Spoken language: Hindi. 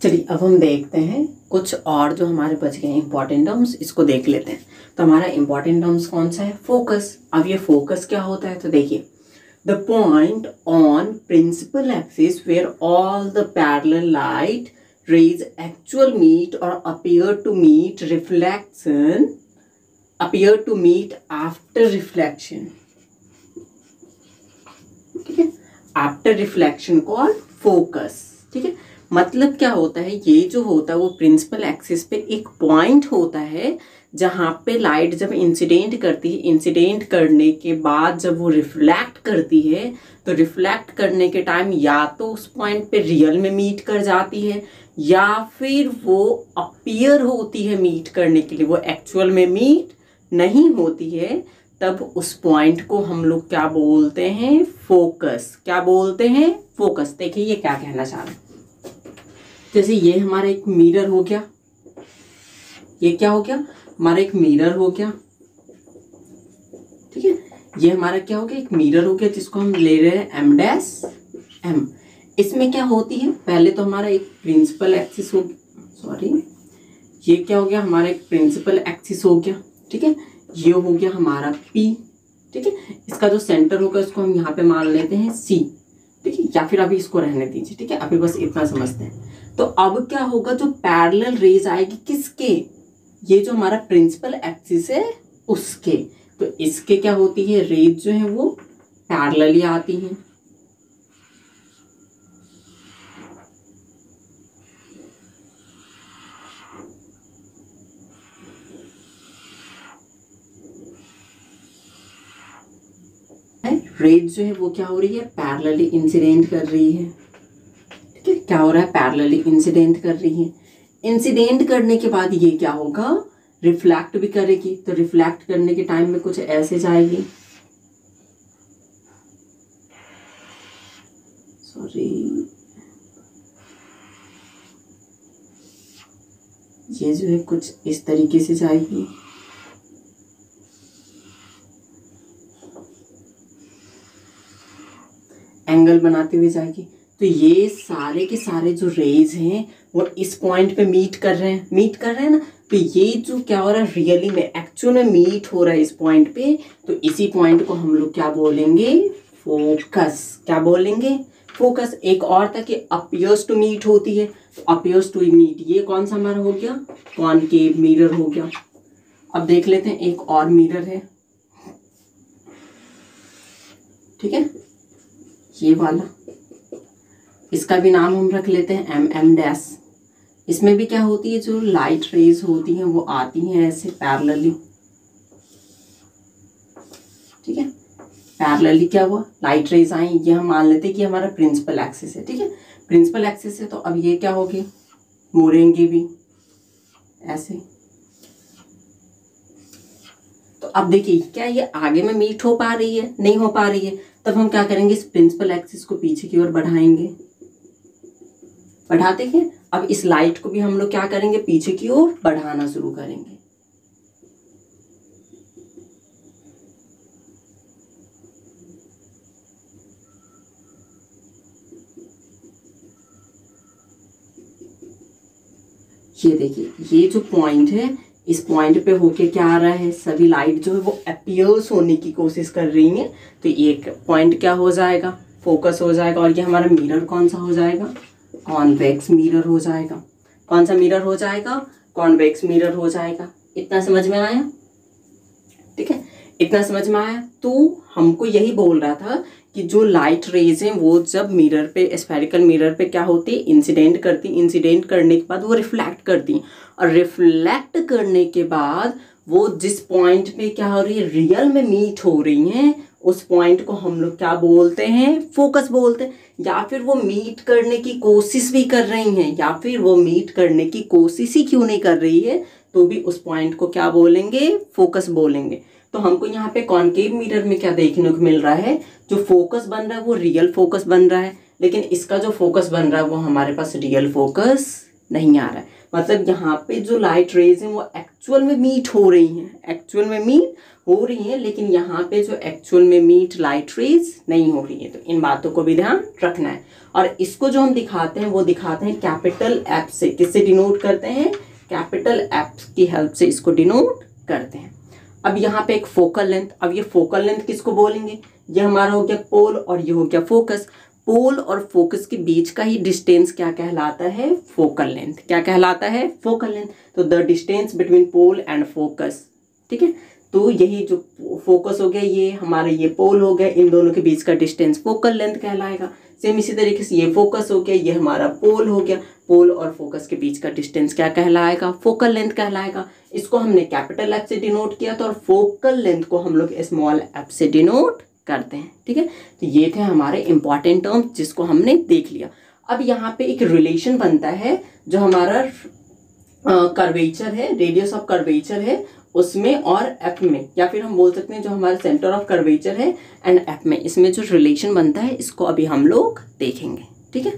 चलिए अब हम देखते हैं कुछ और जो हमारे बच गए इंपॉर्टेंट टर्म्स, इसको देख लेते हैं। तो हमारा इंपॉर्टेंट टर्म्स कौन सा है? फोकस। अब ये फोकस क्या होता है तो देखिए, the point on principal axis where all the parallel light rays actual meet or appear to meet after reflection. ठीक है, आफ्टर रिफ्लेक्शन कॉल्ड फोकस। ठीक है, मतलब क्या होता है, ये जो होता है वो प्रिंसिपल एक्सिस पे एक पॉइंट होता है जहाँ पे लाइट जब इंसिडेंट करती है, इंसिडेंट करने के बाद जब वो रिफ्लेक्ट करती है तो रिफ्लेक्ट करने के टाइम या तो उस पॉइंट पे रियल में मीट कर जाती है या फिर वो अपीयर होती है मीट करने के लिए, वो एक्चुअल में मीट नहीं होती है। तब उस पॉइंट को हम लोग क्या बोलते हैं? फोकस। क्या बोलते हैं? फोकस। देखिए ये क्या कहना चाह रहे हैं, जैसे ये हमारा एक मिरर हो गया, ये क्या हो गया? हमारा एक मिरर हो गया। ठीक है, ये हमारा क्या हो गया? एक मिरर हो गया जिसको हम ले रहे हैं M'। इसमें क्या होती है, पहले तो हमारा एक प्रिंसिपल एक्सिस हो गया, सॉरी ये क्या हो गया? हमारा एक प्रिंसिपल एक्सिस हो गया। ठीक है, ये हो गया हमारा P। ठीक है, इसका जो सेंटर होगा इसको हम यहाँ पे मान लेते हैं C। ठीक है, या फिर अभी इसको रहने दीजिए। ठीक है, अभी बस इतना समझते हैं। तो अब क्या होगा, जो पैरेलल रेज आएगी किसके? ये जो हमारा प्रिंसिपल एक्सिस है उसके। तो इसके क्या होती है, रेज जो है वो पैरेलली आती हैं। रेज जो है वो क्या हो रही है? पैरेलली इंसिडेंट कर रही है। ठीक है, क्या हो रहा है? पैरेलली इंसिडेंट कर रही है। इंसिडेंट करने के बाद ये क्या होगा? रिफ्लेक्ट भी करेगी। तो रिफ्लेक्ट करने के टाइम में कुछ ऐसे जाएगी, सॉरी ये जो है कुछ इस तरीके से जाएगी। एंगल बनाते हुए जाएगी। तो ये सारे के सारे जो रेज हैं वो इस पॉइंट पे मीट कर रहे हैं ना। तो ये जो क्या हो रहा है, रियली में एक्चुअल में मीट हो रहा है इस पॉइंट पे। तो इसी पॉइंट को हम लोग क्या बोलेंगे? फोकस। क्या बोलेंगे? फोकस। एक और था कि अपीयर्स टू मीट होती है, तो अपीयर्स टू मीट ये कौन सा हमारा हो गया? कॉनकेव मिरर हो गया। अब देख लेते हैं एक और मिरर है। ठीक है, ये वाला, इसका भी नाम हम रख लेते हैं MM'। इसमें भी क्या होती है, जो लाइट रेज होती हैं वो आती हैं ऐसे पैरेलली। ठीक है, पैरेलली क्या हुआ? लाइट रेज आई, ये हम मान लेते हैं कि हमारा प्रिंसिपल एक्सिस है। ठीक है, प्रिंसिपल एक्सिस है तो अब ये क्या होगी? मुड़ेंगे भी ऐसे। तो अब देखिए क्या ये आगे में मीट हो पा रही है? नहीं हो पा रही है। तब हम क्या करेंगे? इस प्रिंसिपल एक्सिस को पीछे की ओर बढ़ाएंगे। बढ़ाते हैं, अब इस लाइट को भी हम लोग क्या करेंगे? पीछे की ओर बढ़ाना शुरू करेंगे। ये देखिए, ये जो पॉइंट है इस पॉइंट पे होके क्या आ रहा है? सभी लाइट जो है वो अपीयर्स होने की कोशिश कर रही हैं। तो एक पॉइंट क्या हो जाएगा? फोकस हो जाएगा। और ये हमारा मिरर कौन सा हो जाएगा? कॉन्वेक्स मिरर हो जाएगा। कौन सा मिरर हो जाएगा? कॉन्वेक्स मिरर हो जाएगा। इतना समझ में आया? ठीक है, इतना समझ में आया। तो हमको यही बोल रहा था कि जो लाइट रेज हैं वो जब मिरर पे, स्फेरिकल मिरर पे क्या होती है? इंसिडेंट करती। इंसिडेंट करने के बाद वो रिफ्लेक्ट करती, और रिफ्लेक्ट करने के बाद वो जिस पॉइंट पे क्या हो रही है? रियल में मीट हो रही हैं, उस पॉइंट को हम लोग क्या बोलते हैं? फोकस बोलते हैं। या फिर वो मीट करने की कोशिश भी कर रही हैं, या फिर वो मीट करने की कोशिश ही क्यों नहीं कर रही है तो भी उस पॉइंट को क्या बोलेंगे? फोकस बोलेंगे। तो हमको यहाँ पे कॉनकेव मिरर में क्या देखने को मिल रहा है? जो फोकस बन रहा है वो रियल फोकस बन रहा है, लेकिन इसका जो फोकस बन रहा है वो हमारे पास रियल फोकस नहीं आ रहा है। मतलब यहाँ पे जो लाइट रेज हैं वो एक्चुअल में मीट हो रही हैं, एक्चुअल में मीट हो रही हैं, लेकिन यहाँ पे जो एक्चुअल में मीट लाइट रेज नहीं हो रही है। तो इन बातों को भी ध्यान रखना है। और इसको जो हम दिखाते हैं वो दिखाते हैं कैपिटल एफ से। किससे डिनोट करते हैं? कैपिटल एफ की हेल्प से इसको डिनोट करते हैं। अब यहाँ पे एक फोकल लेंथ, अब ये फोकल लेंथ किसको बोलेंगे? ये हमारा हो गया पोल और ये हो गया फोकस। पोल और फोकस के बीच का ही डिस्टेंस क्या कहलाता है? Focal length. क्या कहलाता है? Focal length. तो the distance between pole and focus, ठीक है। तो यही जो फोकस हो गया ये हमारा, ये पोल हो गया, इन दोनों के बीच का डिस्टेंस फोकल लेंथ कहलाएगा। सेम इसी तरीके से ये फोकस हो गया, ये हमारा पोल हो गया, पोल और फोकस के बीच का डिस्टेंस क्या कहलाएगा? फोकल लेंथ कहलाएगा। इसको हमने कैपिटल एफ से डिनोट किया था और फोकल लेंथ को हम लोग स्मॉल एफ से डिनोट करते हैं, ठीक है। तो ये थे हमारे इंपॉर्टेंट टर्म्स जिसको हमने देख लिया। अब यहाँ पे एक रिलेशन बनता है जो हमारा कर्वेचर है, रेडियस ऑफ कर्वेचर है उसमें और एफ में, या फिर हम बोल सकते हैं जो हमारा सेंटर ऑफ कर्वेचर है एंड एफ में, इसमें जो रिलेशन बनता है इसको अभी हम लोग देखेंगे, ठीक है।